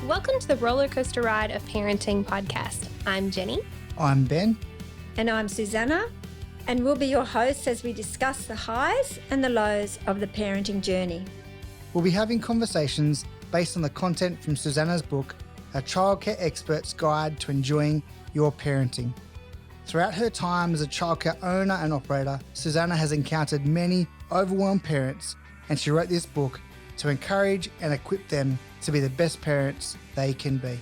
Welcome to the Roller Coaster Ride of Parenting podcast. I'm Jenny. I'm Ben. And I'm Susanna. And we'll be your hosts as we discuss the highs and the lows of the parenting journey. We'll be having conversations based on the content from Susanna's book, A Childcare Expert's Guide to Enjoying Your Parenting. Throughout her time as a childcare owner and operator, Susanna has encountered many overwhelmed parents, and she wrote this book to encourage and equip them to be the best parents they can be.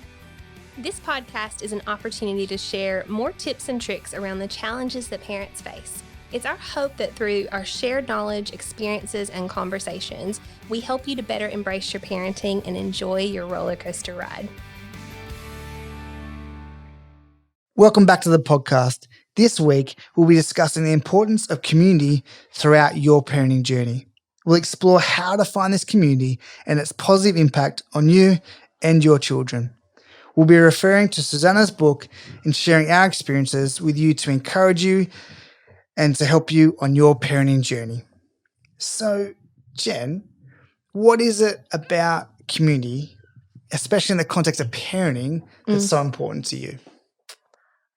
This podcast is an opportunity to share more tips and tricks around the challenges that parents face. It's our hope that through our shared knowledge, experiences, and conversations, we help you to better embrace your parenting and enjoy your roller coaster ride. Welcome back to the podcast. This week, we'll be discussing the importance of community throughout your parenting journey. We'll explore how to find this community and its positive impact on you and your children. We'll be referring to Susanna's book and sharing our experiences with you to encourage you and to help you on your parenting journey. So, Jen, what is it about community, especially in the context of parenting, that's so important to you?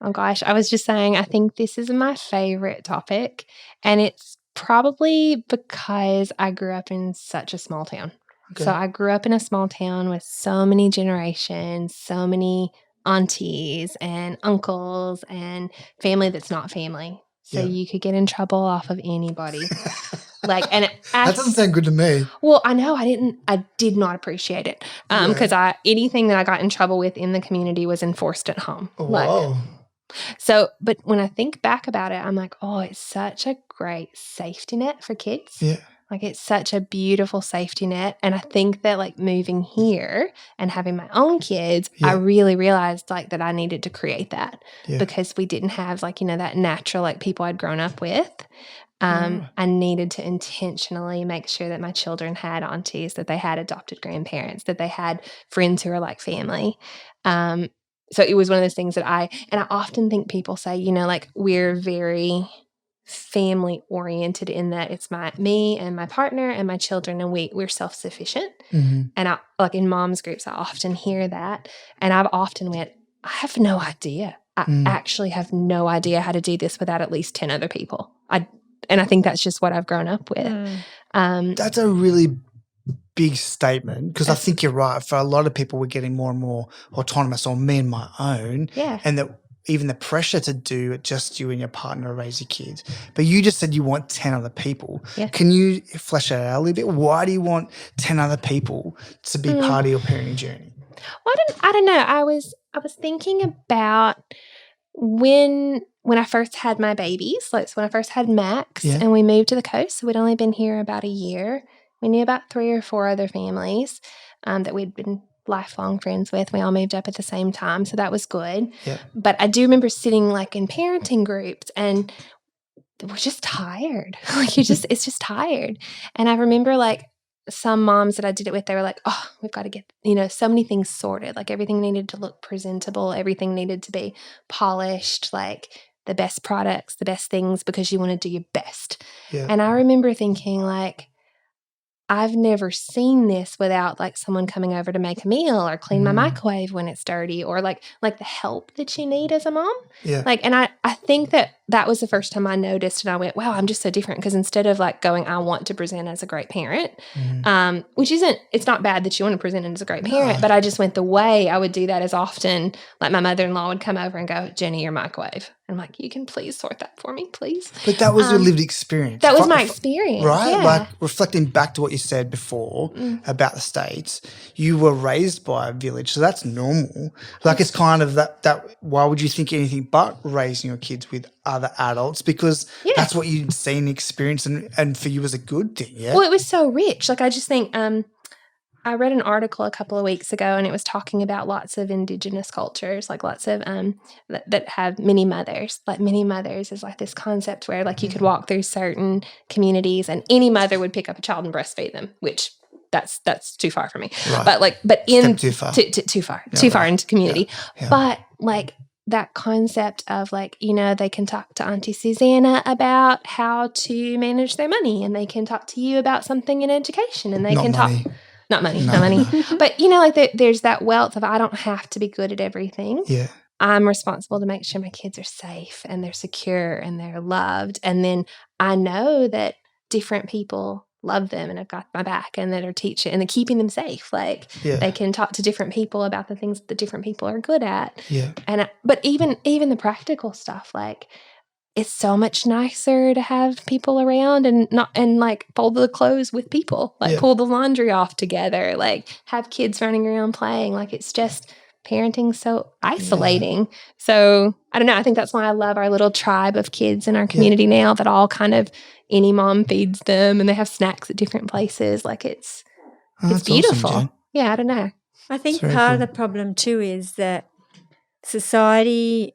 Oh gosh, I was just saying, I think this is my favorite topic, and it's probably because I grew up in such a small town. Okay. So I grew up in a small town with so many generations, so many aunties and uncles and family that's not family. So you could get in trouble off of anybody. That doesn't sound good to me. Well, I know I did not appreciate it because anything that I got in trouble with in the community was enforced at home. Whoa. But when I think back about it, I'm like, oh, it's such a great safety net for kids. Yeah. Like, it's such a beautiful safety net. And I think that, like, moving here and having my own kids, I really realized, like, that I needed to create that because we didn't have, like, you know, that natural, like, people I'd grown up with. I needed to intentionally make sure that my children had aunties, that they had adopted grandparents, that they had friends who are like family. So it was one of those things that I often think people say, you know, like, we're very family oriented in that it's me and my partner and my children, and we're self-sufficient. Mm-hmm. And I, like, in moms groups, I often hear that, and I've often went, I have no idea. I actually have no idea how to do this without at least 10 other people. And I think that's just what I've grown up with. That's a really big statement, because I think you're right. For a lot of people, we're getting more and more autonomous, or me and my own. Yeah. And that even the pressure to do it, just you and your partner raise your kids. But you just said you want 10 other people. Yeah. Can you flesh that out a little bit? Why do you want 10 other people to be part of your parenting journey? Well, I don't know. I was thinking about when I first had my babies, like, so when I first had Max and we moved to the coast, so we'd only been here about a year. We knew about 3 or 4 other families that we'd been lifelong friends with. We all moved up at the same time, so that was good. Yeah. But I do remember sitting, like, in parenting groups, and we're just tired. Like, it's just tired. And I remember, like, some moms that I did it with, they were like, oh, we've got to get, you know, so many things sorted. Like, everything needed to look presentable. Everything needed to be polished, like the best products, the best things, because you want to do your best. Yeah. And I remember thinking, like, I've never seen this without, like, someone coming over to make a meal or clean my microwave when it's dirty, or like the help that you need as a mom. Yeah. Like, and I think that was the first time I noticed, and I went, wow, I'm just so different. Because instead of, like, going, I want to present as a great parent, which it's not bad that you want to present as a great parent, but I just went the way I would do that as often. Like, my mother-in-law would come over and go, Jenny, your microwave. I'm like, you can please sort that for me, please. But that was your lived experience. That was my experience. Right? Yeah. Like, reflecting back to what you said before about the States, you were raised by a village, so that's normal. Like, it's kind of that why would you think anything but raising your kids with other adults? Because that's what you'd seen and experienced, and for you was a good thing, yeah? Well, it was so rich. Like, I just think I read an article a couple of weeks ago, and it was talking about lots of Indigenous cultures, like lots of that have mini mothers. Like, mini mothers is like this concept where, like, you could walk through certain communities and any mother would pick up a child and breastfeed them, which that's too far for me. Right. But too far. Too far into community. Yeah. But, like, that concept of, like, you know, they can talk to Auntie Susanna about how to manage their money, and they can talk to you about something in education, and they Not can money. talk. Not money, No. not money. But, like there's that wealth of I don't have to be good at everything. Yeah. I'm responsible to make sure my kids are safe and they're secure and they're loved. And then I know that different people love them and have got my back and that are teaching and they're keeping them safe. Like they can talk to different people about the things that different people are good at. Yeah. But even the practical stuff, like it's so much nicer to have people around and like fold the clothes with people, like pull the laundry off together, like have kids running around playing. Like it's just parenting so isolating. Yeah. So I don't know. I think that's why I love our little tribe of kids in our community now that all kind of any mom feeds them and they have snacks at different places. Like it's beautiful. Awesome, yeah, I don't know. I think part of the problem too is that society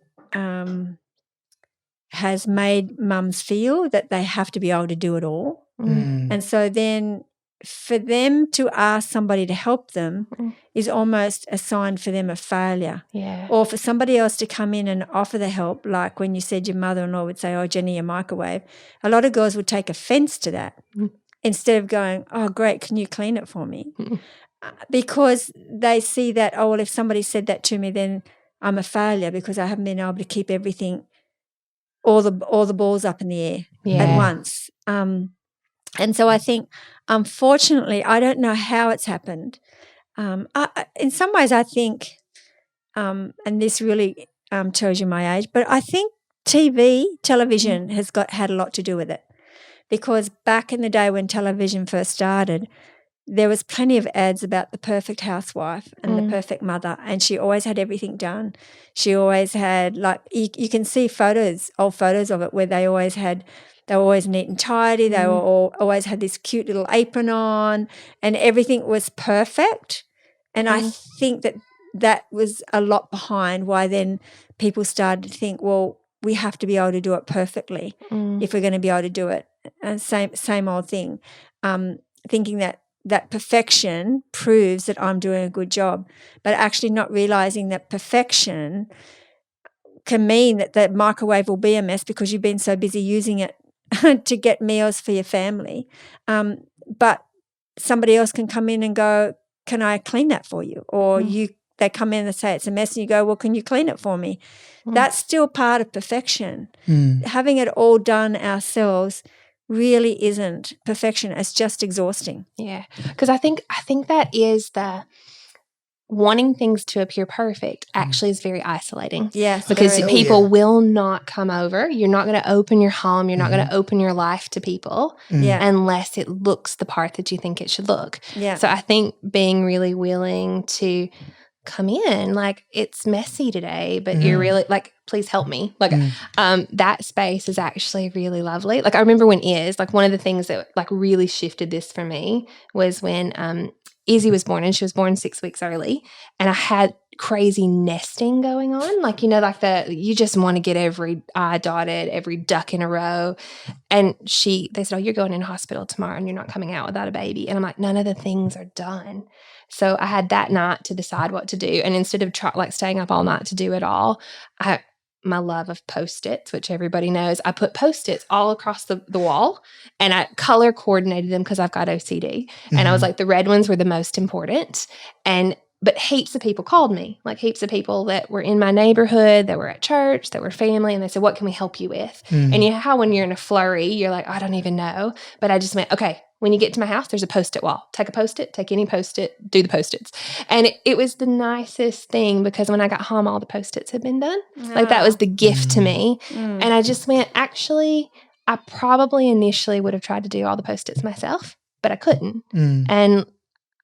has made mums feel that they have to be able to do it all. And so then for them to ask somebody to help them is almost a sign for them of failure. Yeah. Or for somebody else to come in and offer the help, like when you said your mother-in-law would say, oh, Jenny, your microwave. A lot of girls would take offense to that instead of going, oh, great, can you clean it for me? Because they see that, oh, well, if somebody said that to me, then I'm a failure because I haven't been able to keep everything all the balls up in the air at once. And so I think, unfortunately, I don't know how it's happened. In some ways, I think, and this really tells you my age, but I think television has had a lot to do with it. Because back in the day when television first started, there was plenty of ads about the perfect housewife and the perfect mother, and she always had everything done. She always had, like, you can see old photos of it where they were always neat and tidy. They were always had this cute little apron on, and everything was perfect. And I think that was a lot behind why then people started to think, well, we have to be able to do it perfectly if we're going to be able to do it. And same old thing, thinking that perfection proves that I'm doing a good job, but actually not realizing that perfection can mean that the microwave will be a mess because you've been so busy using it to get meals for your family. But somebody else can come in and go, can I clean that for you? Or they come in and say it's a mess and you go, well, can you clean it for me? That's still part of perfection. Having it all done ourselves really isn't perfection. It's just exhausting. Yeah, because I think that is the wanting things to appear perfect actually is very isolating. Yes, because people will not come over. You're not going to open your home. You're not going to open your life to people unless it looks the part that you think it should look. Yeah. So I think being really willing to come in, like, it's messy today, but you're really like, please help me. Like, that space is actually really lovely. Like, I remember when one of the things that like really shifted this for me was when Izzy was born, and she was born 6 weeks early, and I had crazy nesting going on. Like, you just want to get every I dotted, every duck in a row. And they said, oh, you're going in hospital tomorrow and you're not coming out without a baby. And I'm like, none of the things are done. So I had that night to decide what to do. And instead of staying up all night to do it all, my love of Post-its, which everybody knows, I put Post-its all across the wall, and I color coordinated them because I've got OCD. And I was like, the red ones were the most important. But heaps of people called me, like heaps of people that were in my neighborhood, that were at church, that were family, and they said, what can we help you with? And you know how when you're in a flurry, you're like, I don't even know. But I just went, okay, when you get to my house, there's a Post-it wall. Take a Post-it, take any Post-it, do the Post-its. And it was the nicest thing because when I got home, all the Post-its had been done. Like, that was the gift to me. And I just went, actually, I probably initially would have tried to do all the Post-its myself, but I couldn't. And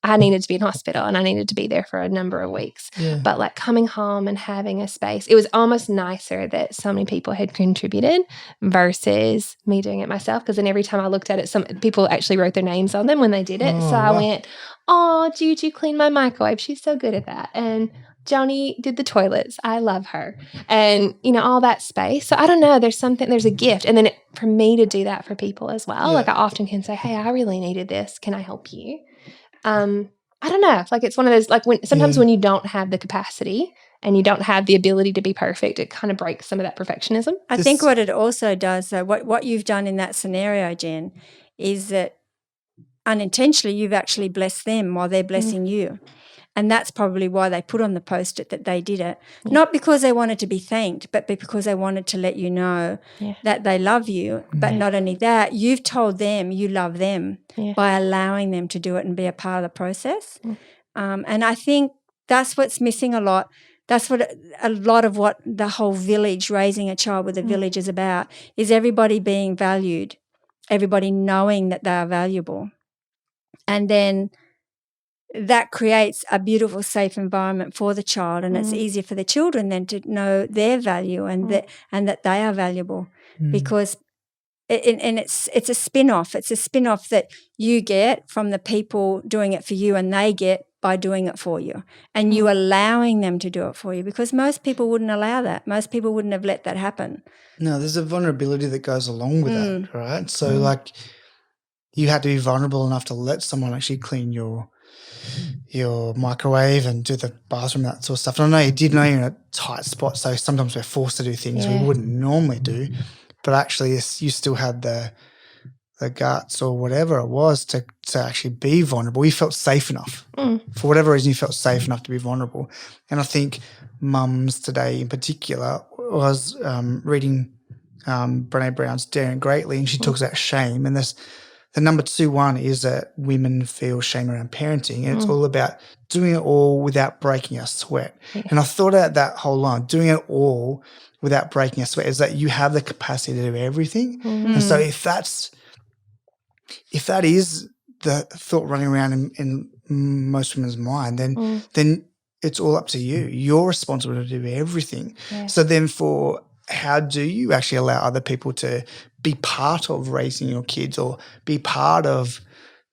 I needed to be in hospital and I needed to be there for a number of weeks. Yeah. But like coming home and having a space, it was almost nicer that so many people had contributed versus me doing it myself. Because then every time I looked at it, some people actually wrote their names on them when they did it. So I went, oh, Juju cleaned my microwave. She's so good at that. And Joni did the toilets. I love her. And, all that space. So I don't know. There's a gift. And then for me to do that for people as well, like I often can say, hey, I really needed this. Can I help you? I don't know. Like, it's one of those, like, sometimes when you don't have the capacity and you don't have the ability to be perfect, it kind of breaks some of that perfectionism. I think what it also does, though, what you've done in that scenario, Jen, is that unintentionally you've actually blessed them while they're blessing you. And that's probably why they put on the post-it that they did it. Not because they wanted to be thanked, but because they wanted to let you know that they love you. But not only that, you've told them you love them by allowing them to do it and be a part of the process. And I think that's what's missing a lot. That's what a lot of what the whole village, raising a child with a village is about, is everybody being valued, everybody knowing that they are valuable. And then that creates a beautiful, safe environment for the child, and it's easier for the children then to know their value and that they are valuable because it's a spin-off. It's a spin-off that you get from the people doing it for you and they get by doing it for you and you allowing them to do it for you, because most people wouldn't allow that. Most people wouldn't have let that happen. No, there's a vulnerability that goes along with that, right? So like you had to be vulnerable enough to let someone actually clean your microwave and do the bathroom, that sort of stuff. And I know you did know you're in a tight spot, so sometimes we're forced to do things we wouldn't normally do, but actually you still had the guts or whatever it was to actually be vulnerable. You felt safe enough. For whatever reason, you felt safe enough to be vulnerable. And I think mums today in particular, was reading Brené Brown's Daring Greatly, and she talks about shame. And the number 2 one is that women feel shame around parenting, and it's all about doing it all without breaking a sweat. And I thought about that whole line, doing it all without breaking a sweat, is that you have the capacity to do everything. And so if that is the thought running around in most women's mind, then it's all up to you. You're responsible to do everything. So then how do you actually allow other people to be part of raising your kids or be part of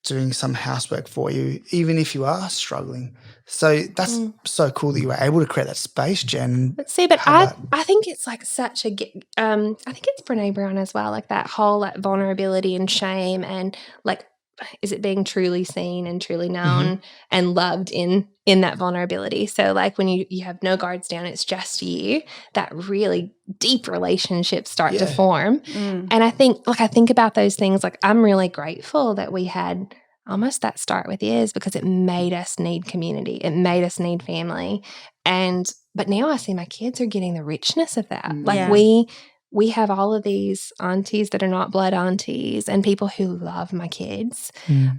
doing some housework for you, even if you are struggling? So that's so cool that you were able to create that space, Jen. But I think it's like such a I think it's Brené Brown as well, like that whole like vulnerability and shame, and like, is it being truly seen and truly known and loved in that vulnerability? So like when you have no guards down, it's just you, that really deep relationships start to form. And I think about those things, like I'm really grateful that we had almost that start with Is, because it made us need community. It made us need family. But now I see my kids are getting the richness of that. Like we have all of these aunties that are not blood aunties and people who love my kids,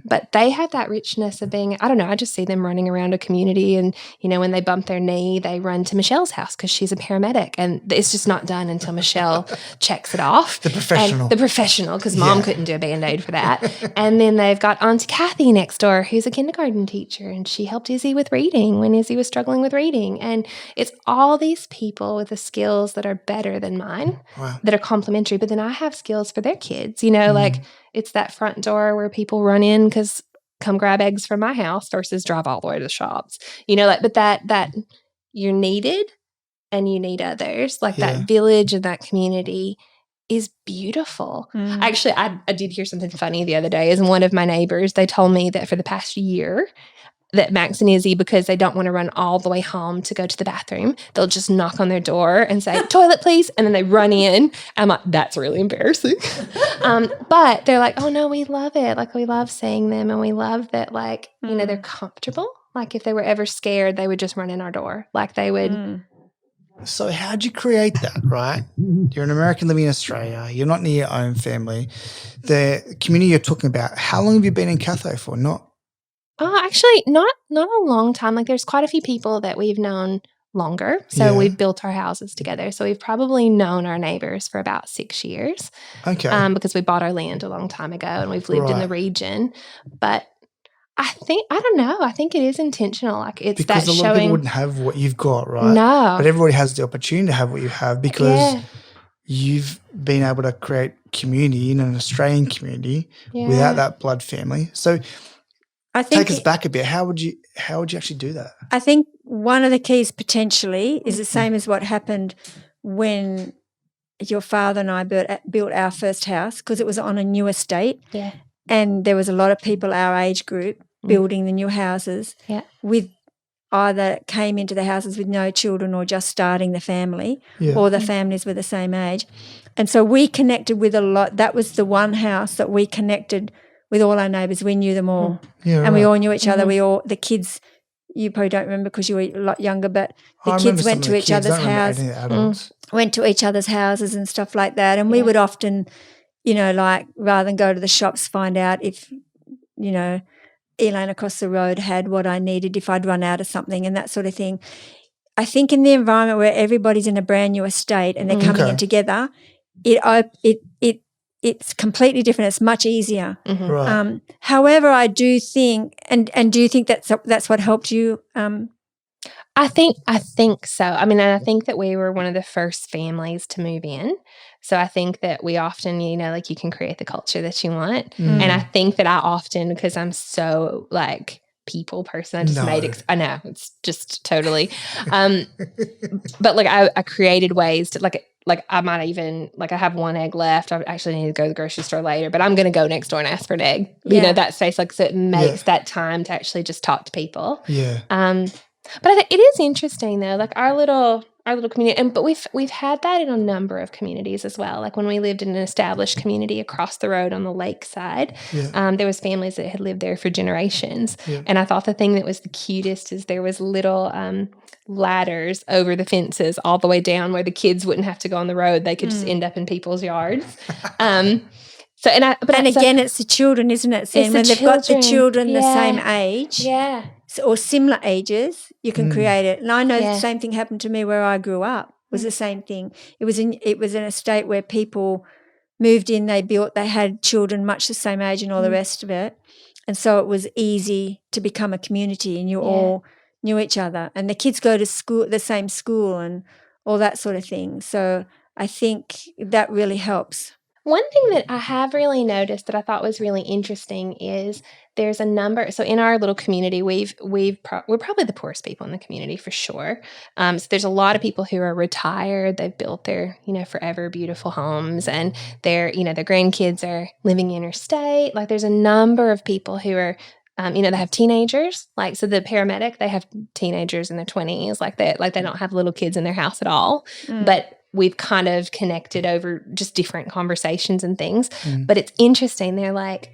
but they have that richness of being, I don't know, I just see them running around a community, and, you know, when they bump their knee, they run to Michelle's house because she's a paramedic, and it's just not done until Michelle checks it off. The professional, because mom couldn't do a Band-Aid for that. And then they've got Auntie Kathy next door, who's a kindergarten teacher, and she helped Izzy with reading when Izzy was struggling with reading. And it's all these people with the skills that are better than mine. That are complementary, but then I have skills for their kids, you know, like it's that front door where people run in because come grab eggs from my house versus drive all the way to the shops, you know, like, but that you're needed and you need others, like that village and that community is beautiful. Actually, I did hear something funny the other day. Is one of my neighbors, they told me that for the past year, that Max and Izzy, because they don't want to run all the way home to go to the bathroom, they'll just knock on their door and say, toilet, please. And then they run in. I'm like, that's really embarrassing. But they're like, oh, no, we love it. Like, we love seeing them. And we love that, like, you know, they're comfortable. Like, if they were ever scared, they would just run in our door. Like, they would. So how'd you create that, right? You're an American living in Australia. You're not near your own family. The community you're talking about, how long have you been in Catho for? Actually, not a long time. Like, there's quite a few people that we've known longer. So we've built our houses together. So we've probably known our neighbors for about 6 years. Okay. Because we bought our land a long time ago and we've lived in the region. But I don't know. I think it is intentional. Like, it's because that a lot of people wouldn't have what you've got, right? No. But everybody has the opportunity to have what you have because you've been able to create community in an Australian community without that blood family. So I think take us back a bit. How would you actually do that? I think one of the keys potentially is the same as what happened when your father and I built our first house, because it was on a new estate. Yeah. And there was a lot of people our age group building the new houses with either came into the houses with no children or just starting the family or the families were the same age. And so we connected with a lot. That was the one house that we connected with all our neighbours. We knew them all. Yeah, and we right. all knew each other. The kids, you probably don't remember because you were a lot younger, but the I kids remember went some to of the each kids. other's I don't remember house, any of the adults. went to each other's houses and stuff like that. And we would often, like rather than go to the shops, find out if, Elaine across the road had what I needed, if I'd run out of something and that sort of thing. I think in the environment where everybody's in a brand new estate and they're coming in together, it's completely different. It's much easier. Right. However, I do think, and do you think that's what helped you? I think so. I mean, and I think that we were one of the first families to move in. So I think that we often, like you can create the culture that you want. And I think that I often, because I'm so like people person, I just I know it's just totally, but like I created ways to like I might even like I have one egg left. I actually need to go to the grocery store later, but I'm going to go next door and ask for an egg. That space, like, so it makes that time to actually just talk to people. Yeah. But I think it is interesting though, like our little community, but we've had that in a number of communities as well. Like when we lived in an established community across the road on the lakeside, there was families that had lived there for generations. And I thought the thing that was the cutest is there was little ladders over the fences all the way down where the kids wouldn't have to go on the road; they could just end up in people's yards. So again, it's the children, isn't it? When they've got the children the same age, or similar ages, you can create it. And I know the same thing happened to me where I grew up. It was the same thing. It was an estate where people moved in, they had children much the same age and all the rest of it, and so it was easy to become a community, and you all knew each other, and the kids go to school, the same school, and all that sort of thing. So I think that really helps. One thing that I have really noticed that I thought was really interesting is there's a number. So in our little community, we're probably the poorest people in the community for sure. So there's a lot of people who are retired. They've built their, forever beautiful homes, and their grandkids are living interstate. Like there's a number of people who are, they have teenagers. Like, so the paramedic, they have teenagers in their 20s. Like they don't have little kids in their house at all. But we've kind of connected over just different conversations and things. But it's interesting. They're like,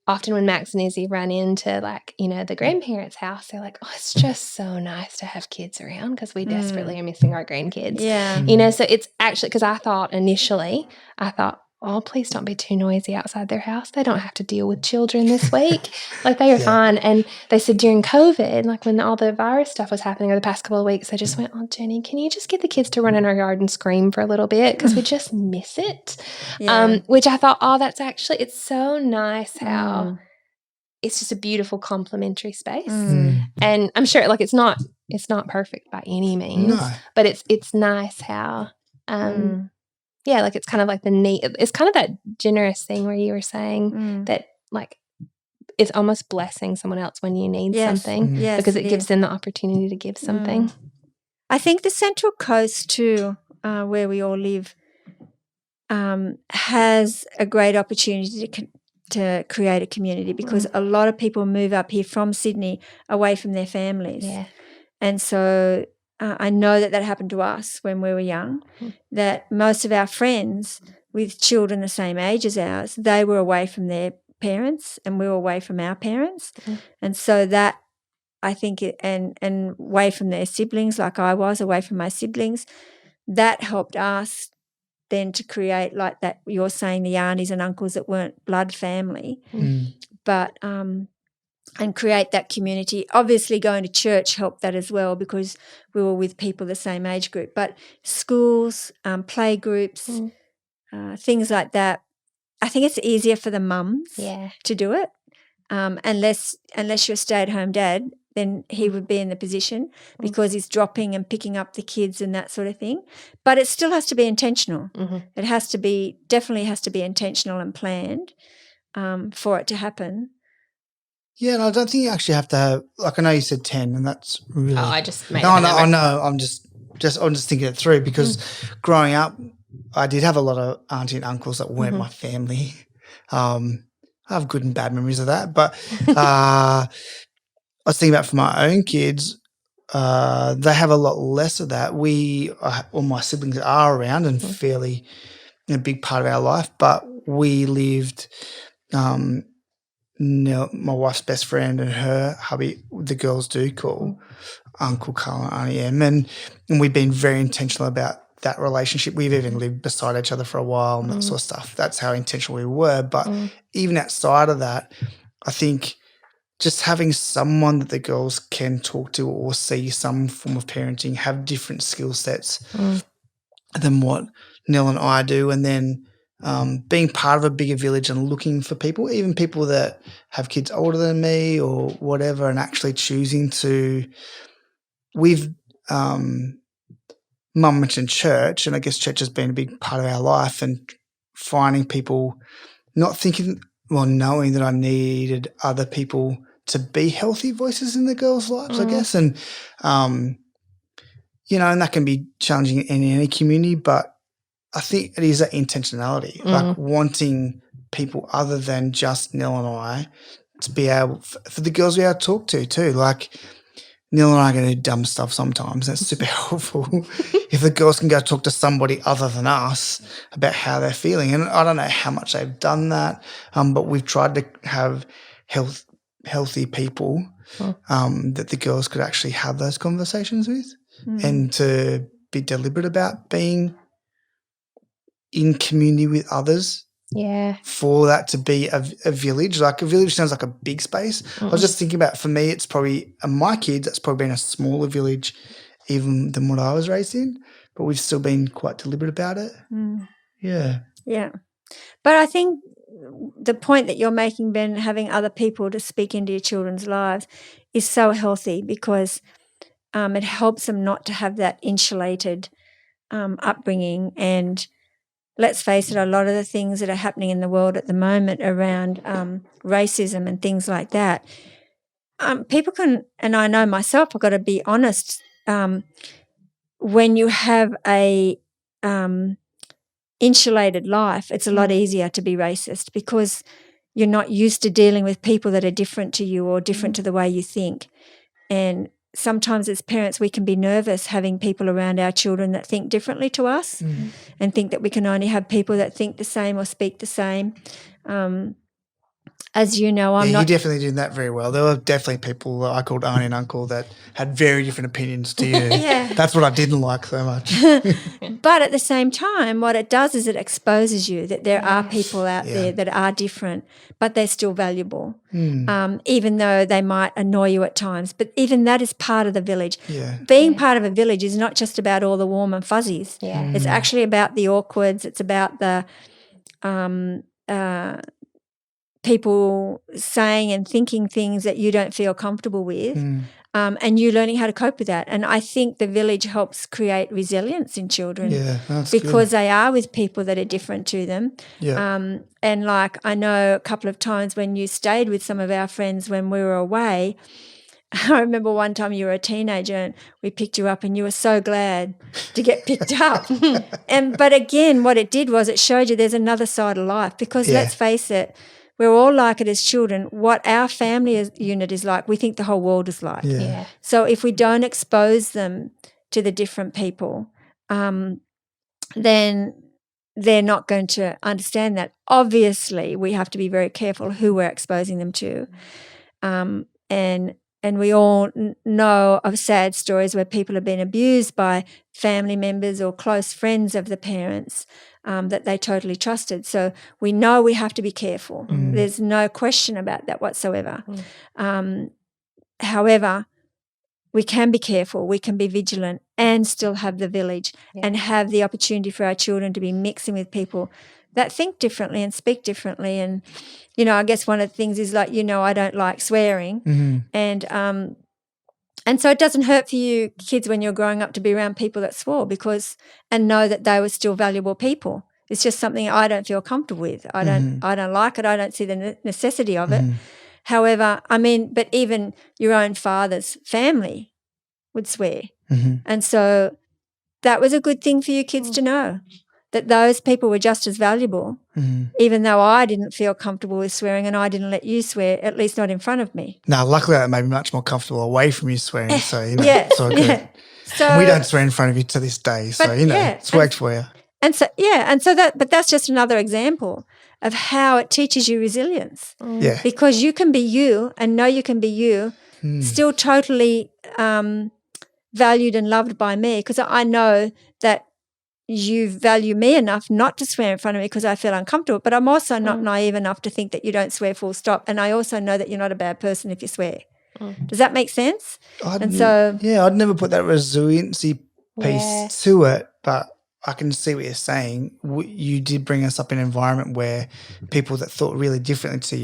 often when Max and Izzy run into like, the grandparents' house, they're like, it's just so nice to have kids around because we desperately are missing our grandkids. Yeah. So it's actually, because I thought initially, oh, please don't be too noisy outside their house. They don't have to deal with children this week. Like they are fine. And they said during COVID, like when all the virus stuff was happening over the past couple of weeks, they just went, oh, Jenny, can you just get the kids to run in our yard and scream for a little bit? Because we just miss it. Which I thought, it's so nice how it's just a beautiful complementary space. And I'm sure like it's not perfect by any means, but it's nice how, like it's kind of like it's kind of that generous thing where you were saying that like it's almost blessing someone else when you need something because it gives them the opportunity to give something. I think the Central Coast too, where we all live, has a great opportunity to create a community because a lot of people move up here from Sydney away from their families. Yeah. And so I know that happened to us when we were young, that most of our friends with children the same age as ours, they were away from their parents and we were away from our parents. And so that, I think, and away from their siblings, like I was away from my siblings, that helped us then to create like that, you're saying the aunties and uncles that weren't blood family, but and create that community. Obviously going to church helped that as well because we were with people the same age group, but schools, play groups, things like that. I think it's easier for the mums to do it, unless you're a stay-at-home dad, then he would be in the position because he's dropping and picking up the kids and that sort of thing. But it still has to be intentional. It definitely has to be intentional and planned for it to happen. Yeah, and I don't think you actually have to have, like I know you said 10 and that's really. Oh, I just made I know. I'm just thinking it through because growing up, I did have a lot of auntie and uncles that weren't my family. I have good and bad memories of that, but I was thinking about for my own kids, they have a lot less of that. All my siblings are around and fairly a big part of our life, but we lived my wife's best friend and her hubby, the girls do call Uncle Carl and Auntie Em, and we've been very intentional about that relationship. We've even lived beside each other for a while and that sort of stuff. That's how intentional we were. But even outside of that, I think just having someone that the girls can talk to or see some form of parenting, have different skill sets than what Nell and I do, and then being part of a bigger village and looking for people, even people that have kids older than me or whatever, and actually choosing to – we've Mum mentioned church, and I guess church has been a big part of our life, and finding people not thinking – knowing that I needed other people to be healthy voices in the girls' lives, I guess. And, and that can be challenging in any community, but I think it is that intentionality, like wanting people other than just Nell and I to be able, for the girls we are to talk to too. Like Nell and I are going to do dumb stuff sometimes. That's super helpful. If the girls can go talk to somebody other than us about how they're feeling. And I don't know how much they've done that, but we've tried to have healthy people that the girls could actually have those conversations with and to be deliberate about being in community with others. Yeah. For that to be a village. Like a village sounds like a big space. I was just thinking about, for me, it's probably my kids, that's probably been a smaller village even than what I was raised in, but we've still been quite deliberate about it. Yeah. Yeah. But I think the point that you're making, Ben, having other people to speak into your children's lives is so healthy, because it helps them not to have that insulated upbringing. And let's face it, a lot of the things that are happening in the world at the moment around racism and things like that, people can, and I know myself, I've got to be honest, when you have a insulated life, it's a lot easier to be racist, because you're not used to dealing with people that are different to you or different to the way you think. And sometimes as parents we can be nervous having people around our children that think differently to us and think that we can only have people that think the same or speak the same. As you know, I'm not... You definitely did that very well. There were definitely people that I called auntie and uncle that had very different opinions to you. Yeah. That's what I didn't like so much. But at the same time, what it does is it exposes you that there are people out there that are different, but they're still valuable, even though they might annoy you at times. But even that is part of the village. Yeah. Being part of a village is not just about all the warm and fuzzies. Yeah. It's actually about the awkwards. It's about the people saying and thinking things that you don't feel comfortable with, and you learning how to cope with that. And I think the village helps create resilience in children, because they are with people that are different to them. Yeah. And like I know a couple of times when you stayed with some of our friends when we were away, I remember one time you were a teenager and we picked you up and you were so glad to get picked up. But again, what it did was it showed you there's another side of life, because let's face it, we're all like it as children. What our family unit is like, we think the whole world is like. Yeah. So if we don't expose them to the different people, then they're not going to understand that. Obviously, we have to be very careful who we're exposing them to. And we all know of sad stories where people have been abused by family members or close friends of the parents that they totally trusted. So we know we have to be careful. There's no question about that whatsoever. However, we can be careful, we can be vigilant and still have the village and have the opportunity for our children to be mixing with people that think differently and speak differently. And, you know, I guess one of the things is like, you know, I don't like swearing. And so it doesn't hurt for you kids when you're growing up to be around people that swore, and know that they were still valuable people. It's just something I don't feel comfortable with. I don't like it. I don't see the necessity of it. However, I mean, but even your own father's family would swear. And so that was a good thing for you kids to know, that those people were just as valuable, even though I didn't feel comfortable with swearing and I didn't let you swear, at least not in front of me. No, luckily that made me much more comfortable away from you swearing, so, you know, it's all good. So, and we don't swear in front of you to this day, so, you know, it's worked for you. And so, but that's just another example. of how it teaches you resilience. Yeah. Because you can be you and know you can be you, still totally valued and loved by me, because I know that you value me enough not to swear in front of me because I feel uncomfortable, but I'm also not naive enough to think that you don't swear full stop, and I also know that you're not a bad person if you swear. Does that make sense? I'd never put that resiliency piece to it, but I can see what you're saying. You did bring us up in an environment where people that thought really differently to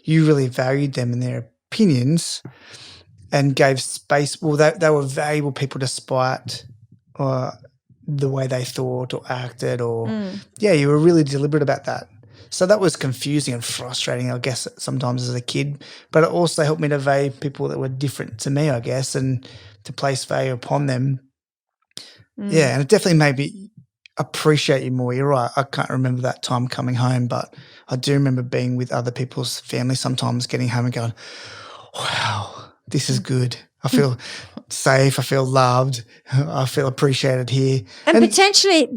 you really valued them and their opinions and gave space. Well, they were valuable people despite the way they thought or acted you were really deliberate about that. So that was confusing and frustrating, I guess, sometimes as a kid, but it also helped me to value people that were different to me, I guess, and to place value upon them. Yeah, and it definitely made me appreciate you more. You're right. I can't remember that time coming home, but I do remember being with other people's families sometimes, getting home and going, wow, this is good. I feel safe. I feel loved. I feel appreciated here. And potentially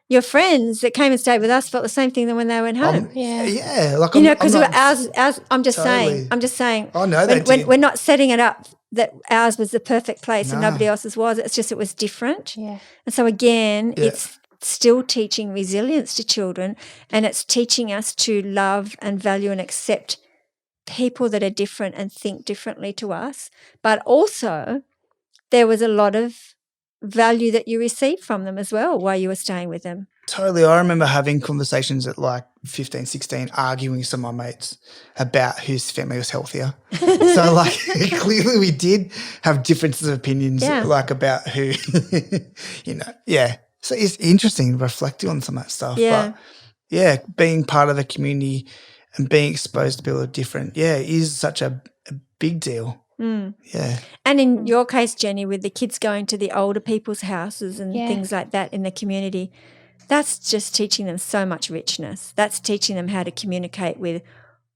your friends that came and stayed with us felt the same thing when they went home. Like, because ours, I'm just saying. I know they did. We're not setting it up that ours was the perfect place and nobody else's was. It's just it was different. Yeah. And so again, it's still teaching resilience to children, and it's teaching us to love and value and accept people that are different and think differently to us. But also there was a lot of value that you received from them as well while you were staying with them. Totally. I remember having conversations at like 15, 16, arguing with some of my mates about whose family was healthier. So like clearly we did have differences of opinions like about who, So it's interesting reflecting on some of that stuff. Yeah. But being part of a community and being exposed to people who are different, is such a big deal. Yeah. And in your case, Jenny, with the kids going to the older people's houses and things like that in the community, that's just teaching them so much richness. That's teaching them how to communicate with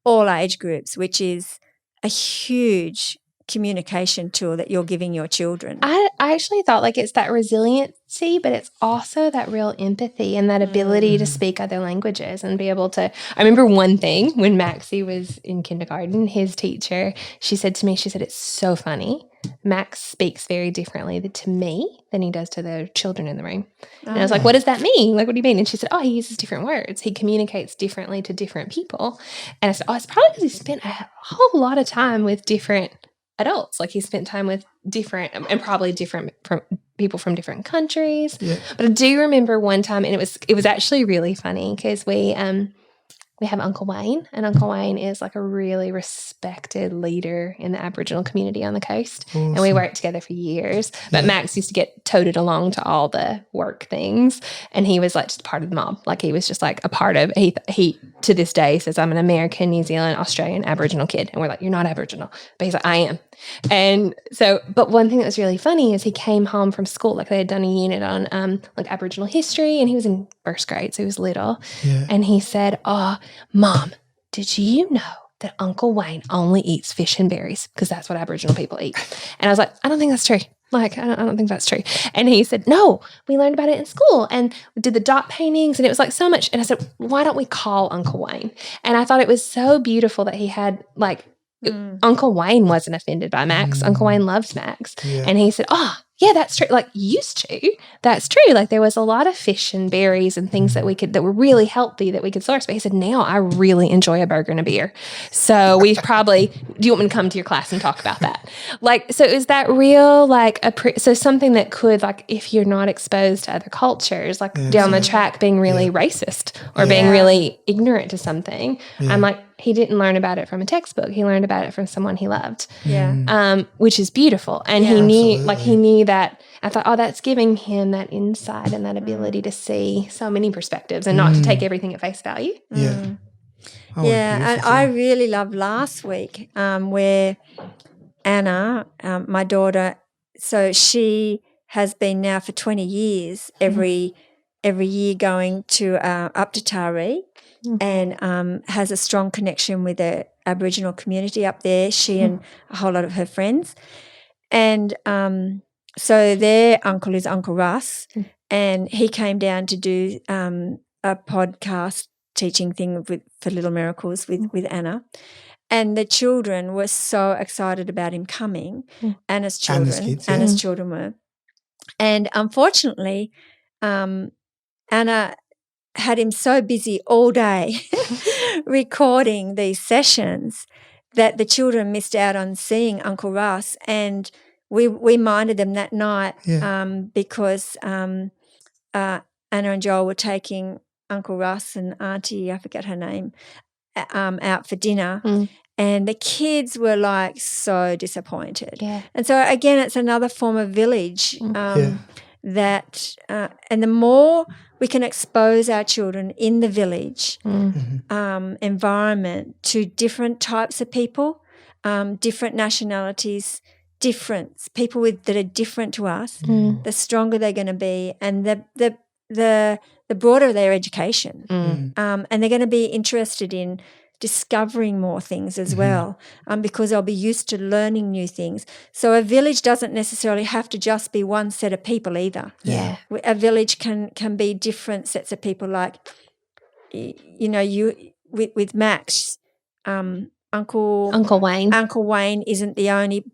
all age groups, which is a huge communication tool that you're giving your children. I actually thought like it's that resiliency, but it's also that real empathy and that ability to speak other languages and be able to. I remember one thing when Maxie was in kindergarten, his teacher, she said to me, it's so funny. Max speaks very differently to me than he does to the children in the room. And I was like, what does that mean? Like, what do you mean? And she said, he uses different words. He communicates differently to different people. And I said, it's probably because he spent a whole lot of time with different adults. Like he spent time with different and probably different from people from different countries. Yeah. But I do remember one time, and it was actually really funny because we have Uncle Wayne, and Uncle Wayne is like a really respected leader in the Aboriginal community on the coast. Awesome. And we worked together for years. But Max used to get toted along to all the work things, and he was like just part of the mob. Like he was just like a part of, he to this day says, I'm an American, New Zealand, Australian, Aboriginal kid. And we're like, you're not Aboriginal. But he's like, I am. And so, but one thing that was really funny is he came home from school, like they had done a unit on like Aboriginal history, and he was in first grade, so he was little. Yeah. And he said, Mom, did you know that Uncle Wayne only eats fish and berries because that's what Aboriginal people eat? And I was like, I don't think that's true. Like, I don't think that's true. And he said, no, we learned about it in school and we did the dot paintings, and it was like so much. And I said, why don't we call Uncle Wayne? And I thought it was so beautiful that he had like, Uncle Wayne wasn't offended by Max. Uncle Wayne loves Max. Yeah. And he said, yeah, that's true. Like used to, that's true. Like there was a lot of fish and berries and things that were really healthy that we could source. But he said, now I really enjoy a burger and a beer. So we probably, do you want me to come to your class and talk about that? Like, so is that real, like so something that could, like, if you're not exposed to other cultures, like down the track being really racist or being really ignorant to something. I'm like, he didn't learn about it from a textbook. He learned about it from someone he loved. Yeah. Which is beautiful. And he knew that. I thought, that's giving him that insight and that ability to see so many perspectives and not to take everything at face value. Yeah. And I really loved last week where Anna, my daughter, so she has been now for 20 years every year going to up to Taree. And has a strong connection with the Aboriginal community up there, she and a whole lot of her friends. And so their uncle is Uncle Russ, and he came down to do a podcast teaching thing for Little Miracles with Anna. And the children were so excited about him coming. Anna's children were. And unfortunately, Anna had him so busy all day recording these sessions that the children missed out on seeing Uncle Russ. And we minded them that night because Anna and Joel were taking Uncle Russ and Auntie, I forget her name, out for dinner. And the kids were like so disappointed. Yeah. And so again, it's another form of village that, and the more we can expose our children in the village environment to different types of people, different nationalities, people that are different to us, the stronger they're going to be, and the broader their education, and they're going to be interested in discovering more things as well, because they'll be used to learning new things. So a village doesn't necessarily have to just be one set of people either. Yeah. A village can be different sets of people. Like, you know, with Max, Uncle Wayne isn't the only.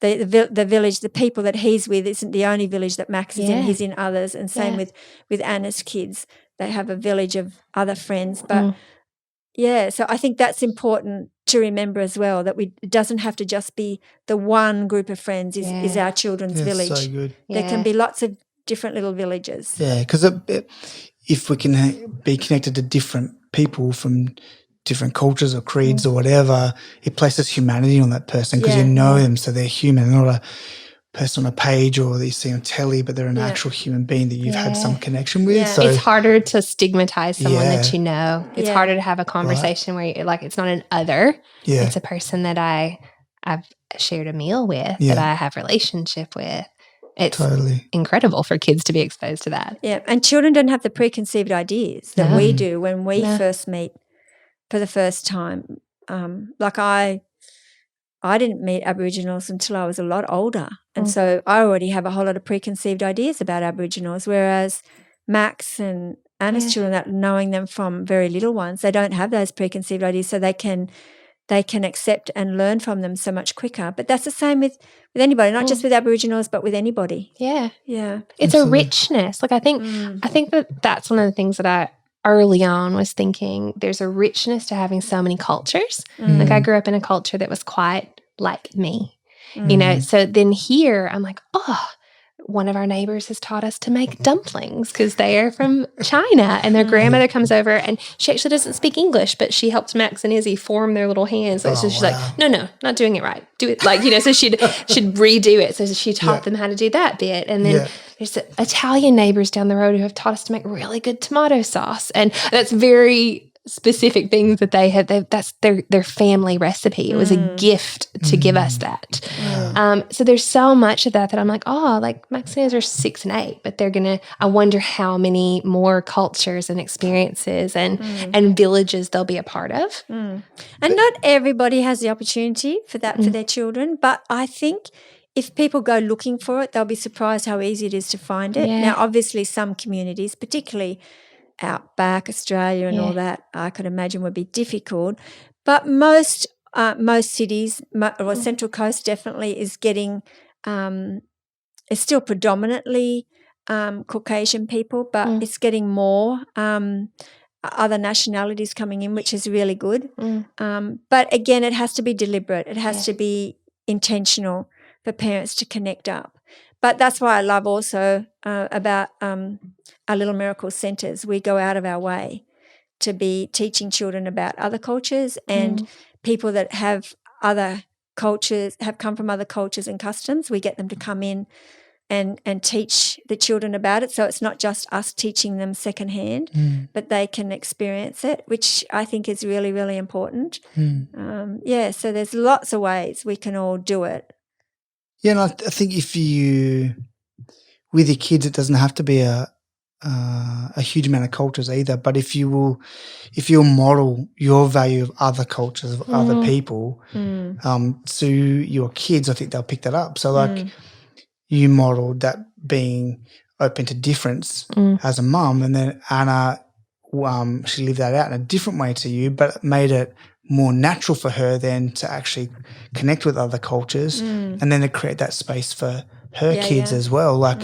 The village, the people that he's with isn't the only village that Max is in. He's in others, and same with Anna's kids. They have a village of other friends. But, so I think that's important to remember as well, that it doesn't have to just be the one group of friends is our children's village. So good. There can be lots of different little villages. Yeah, because if we can be connected to different people from different cultures or creeds or whatever, it places humanity on that person because you know them, so they're human, not a person on a page or that you see on telly, but they're an actual human being that you've had some connection with. So it's harder to stigmatize someone that you know. It's harder to have a conversation where you're like, it's not an other. Yeah. It's a person that I've shared a meal with, that I have relationship with. It's incredible for kids to be exposed to that. Yeah, and children don't have the preconceived ideas that we do when we first meet for the first time. Like I didn't meet Aboriginals until I was a lot older, and so I already have a whole lot of preconceived ideas about Aboriginals, whereas Max and Anna's children, that knowing them from very little ones, they don't have those preconceived ideas, so they can accept and learn from them so much quicker. But that's the same with anybody, not just with Aboriginals, but with anybody. Yeah. Yeah. It's a richness. Like I think that's one of the things that I early on was thinking, there's a richness to having so many cultures. Like I grew up in a culture that was quite like me, you know, so then here I'm like, one of our neighbors has taught us to make dumplings because they are from China, and their grandmother comes over and she actually doesn't speak English, but she helped Max and Izzy form their little hands. So she's like, no, not doing it right. Do it like, you know, so she'd redo it. So she taught them how to do that bit. And then there's Italian neighbors down the road who have taught us to make really good tomato sauce. And that's very specific things that they have. That's their family recipe. It was a gift to give us that. So there's so much of that I'm like, like Max and Izzy are 6 and 8, but I wonder how many more cultures and experiences and villages they'll be a part of. And not everybody has the opportunity for that for their children, but I think if people go looking for it, they'll be surprised how easy it is to find it. Now, obviously some communities, particularly outback Australia and all that, I could imagine would be difficult. But most cities, or Central Coast definitely is getting, it's still predominantly Caucasian people, but it's getting more other nationalities coming in, which is really good. But again, it has to be deliberate. It has to be intentional for parents to connect up. But that's why I love also about our Little Miracle Centres. We go out of our way to be teaching children about other cultures and people that have other cultures, have come from other cultures and customs. We get them to come in and teach the children about it. So it's not just us teaching them secondhand, but they can experience it, which I think is really, really important. So there's lots of ways we can all do it. Yeah, and I think with your kids, it doesn't have to be a huge amount of cultures either. But if you'll model your value of other cultures, of other people, to your kids, I think they'll pick that up. So like you modeled that being open to difference as a mum, and then Anna she lived that out in a different way to you, but it made it more natural for her then to actually connect with other cultures and then to create that space for her kids as well. Like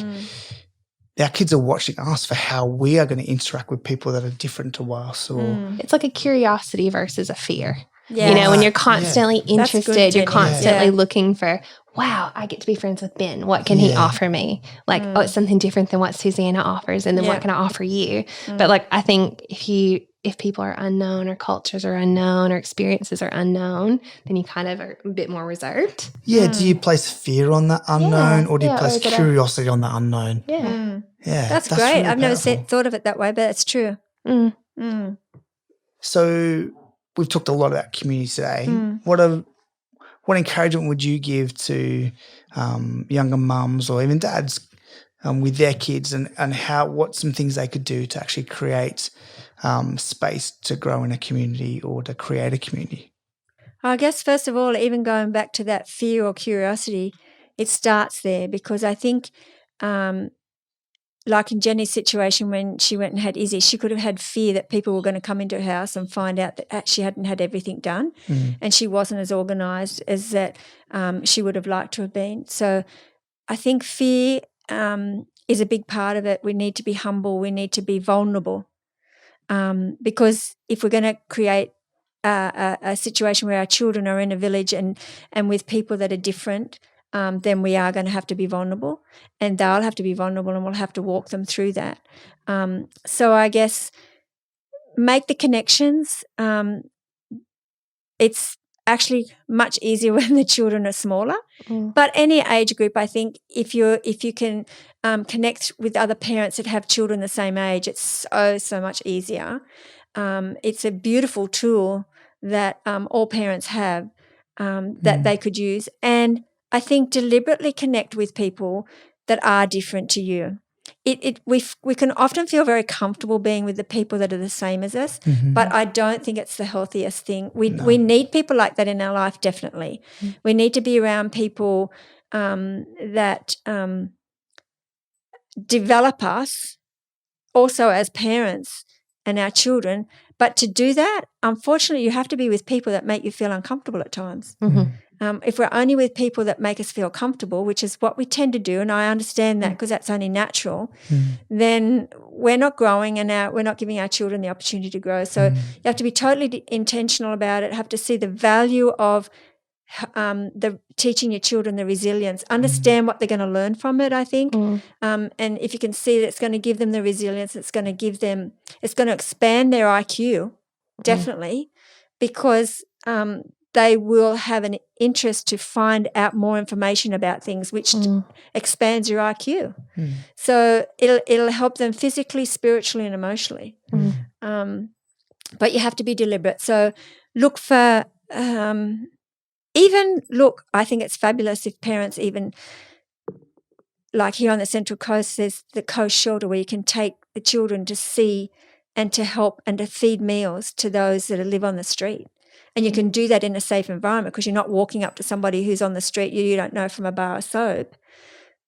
our kids are watching us for how we are going to interact with people that are different to us. Or It's like a curiosity versus a fear. Yeah. You know, when you're constantly interested, good, you're Jenny. constantly Yeah. looking for, wow, I get to be friends with Ben. What can he offer me? Like, oh, it's something different than what Susanna offers. And then what can I offer you? But like, I think if people are unknown or cultures are unknown or experiences are unknown, then you kind of are a bit more reserved. Yeah. Do you place fear on the unknown or do you Yeah, place or is it curiosity on the unknown? Yeah. Yeah. That's great. really I've never powerful. thought of it that way, but it's true. So we've talked a lot about community today. What encouragement would you give to younger mums or even dads with their kids and what some things they could do to actually create space to grow in a community or to create a community? I guess, first of all, even going back to that fear or curiosity, it starts there because I think like in Jenny's situation when she went and had Izzy, she could have had fear that people were going to come into her house and find out that she hadn't had everything done and she wasn't as organised as that she would have liked to have been. So I think fear is a big part of it. We need to be humble. We need to be vulnerable because if we're going to create a situation where our children are in a village and with people that are different, then we are going to have to be vulnerable and they'll have to be vulnerable and we'll have to walk them through that. So I guess make the connections. It's actually much easier when the children are smaller. But any age group, I think, if you can connect with other parents that have children the same age, it's so much easier. It's a beautiful tool that all parents have that they could use. And I think deliberately connect with people that are different to you. We can often feel very comfortable being with the people that are the same as us, but I don't think it's the healthiest thing. We need people like that in our life, definitely. We need to be around people that develop us also as parents and our children. But to do that, unfortunately, you have to be with people that make you feel uncomfortable at times. If we're only with people that make us feel comfortable, which is what we tend to do, and I understand that because that's only natural, then we're not growing and we're not giving our children the opportunity to grow. So you have to be totally intentional about it, have to see the value of the teaching your children the resilience, understand what they're going to learn from it, I think. And if you can see that it's going to give them the resilience, it's going to expand their IQ, definitely, because they will have an interest to find out more information about things, which expands your IQ. So it'll help them physically, spiritually, and emotionally. But you have to be deliberate. So look for I think it's fabulous if parents even, like here on the Central Coast, there's the Coast Shelter where you can take the children to see and to help and to feed meals to those that live on the street. And you can do that in a safe environment because you're not walking up to somebody who's on the street you don't know from a bar of soap.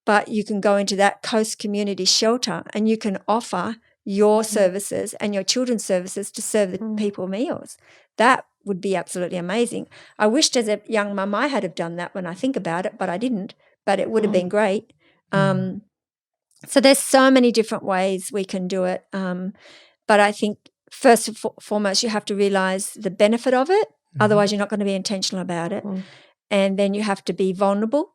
But you can go into that Coast Community Shelter and you can offer your services and your children's services to serve the people meals. That would be absolutely amazing. I wished as a young mum I had have done that when I think about it, but I didn't. But it would have been great. So there's so many different ways we can do it. But I think first and foremost, you have to realise the benefit of it. Otherwise, you're not going to be intentional about it. And then you have to be vulnerable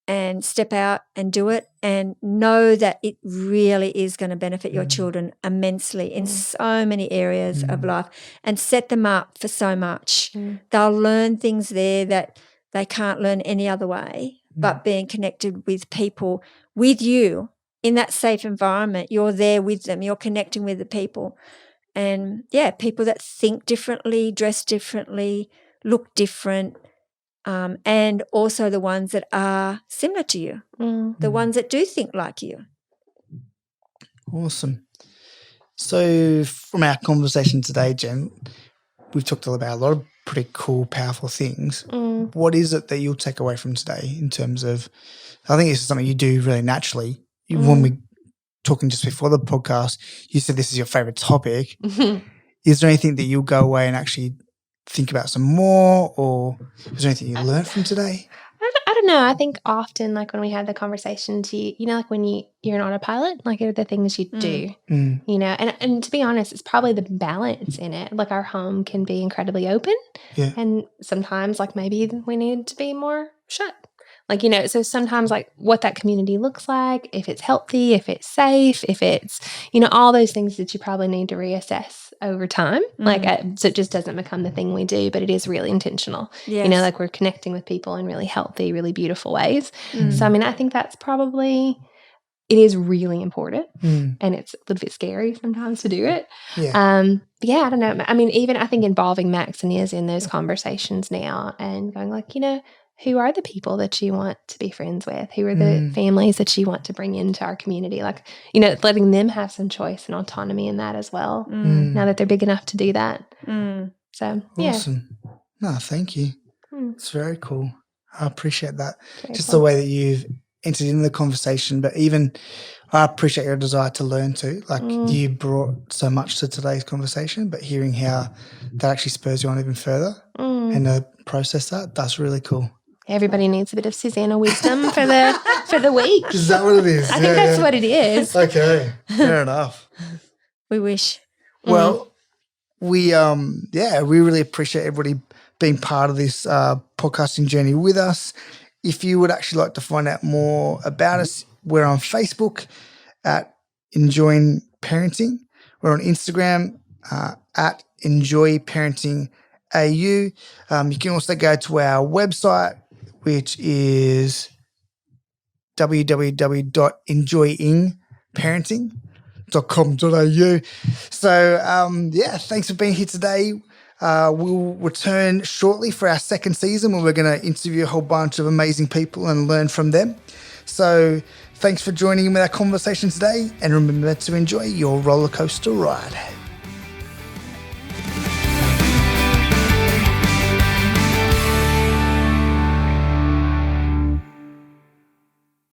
and step out and do it and know that it really is going to benefit your children immensely in so many areas of life and set them up for so much. They'll learn things there that they can't learn any other way, but being connected with people with you in that safe environment, you're there with them, you're connecting with the people. And, people that think differently, dress differently, look different, and also the ones that are similar to you, the ones that do think like you. Awesome. So from our conversation today, Jen, we've talked about a lot of pretty cool, powerful things. What is it that you'll take away from today in terms of, I think this is something you do really naturally when we talking just before the podcast, you said this is your favorite topic. Is there anything that you'll go away and actually think about some more, or is there anything you learned from today? I don't know. I think often, like when we have the conversations, you know, like when you're an autopilot, like are the things you do, you know, and to be honest, it's probably the balance in it. Like our home can be incredibly open, and sometimes like maybe we need to be more shut. Like, you know, so sometimes like what that community looks like, if it's healthy, if it's safe, if it's, you know, all those things that you probably need to reassess over time. Like, so it just doesn't become the thing we do, but it is really intentional. Yes. You know, like we're connecting with people in really healthy, really beautiful ways. So, I mean, I think that's probably, it is really important, and it's a little bit scary sometimes to do it. I don't know. I mean, even I think involving Max and Iz in those conversations now and going like, you know, who are the people that you want to be friends with? Who are the families that you want to bring into our community? Like, you know, letting them have some choice and autonomy in that as well, now that they're big enough to do that. So, Awesome. No, thank you. It's very cool. I appreciate that. Very Just cool. the way that you've entered into the conversation, but even I appreciate your desire to learn too. Like you brought so much to today's conversation, but hearing how that actually spurs you on even further and to process that's really cool. Everybody needs a bit of Susanna wisdom for the week. Is that what it is? I think that's what it is. Okay, fair enough. We wish. Well, we really appreciate everybody being part of this podcasting journey with us. If you would actually like to find out more about us, we're on Facebook at Enjoying Parenting. We're on Instagram at Enjoy Parenting AU. You can also go to our website, which is www.enjoyingparenting.com.au. So, thanks for being here today. We'll return shortly for our second season where we're going to interview a whole bunch of amazing people and learn from them. So thanks for joining in with our conversation today, and remember to enjoy your roller coaster ride.